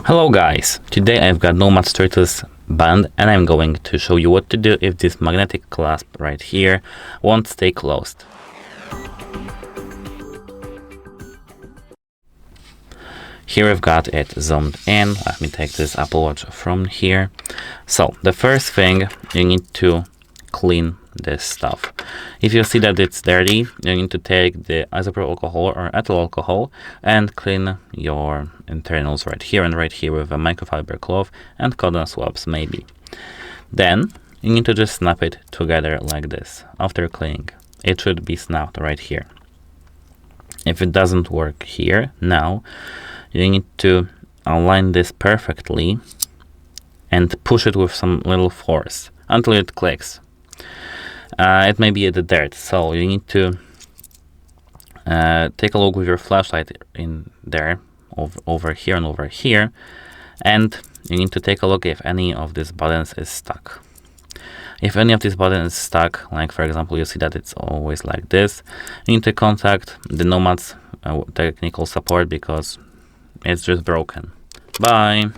Hello guys, today I've got NOMAD Stratos Band and I'm going to show you what to do if this magnetic clasp right here won't stay closed. Here we've got it zoomed in. Let me take this Apple Watch from here. So the first thing, you need to clean this stuff. If you see that it's dirty, you need to take the isopropyl alcohol or ethyl alcohol and clean your internals right here and right here with a microfiber cloth and cotton swabs maybe. Then you need to just snap it together like this. After cleaning, it should be snapped right here. If it doesn't work here now, you need to align this perfectly and push it with some little force until it clicks. It may be at the dirt, so you need to take a look with your flashlight in there, over here and over here, and you need to take a look if any of these buttons is stuck. If any of these buttons is stuck, like for example you see that it's always like this, you need to contact the NOMAD's technical support because it's just broken. Bye!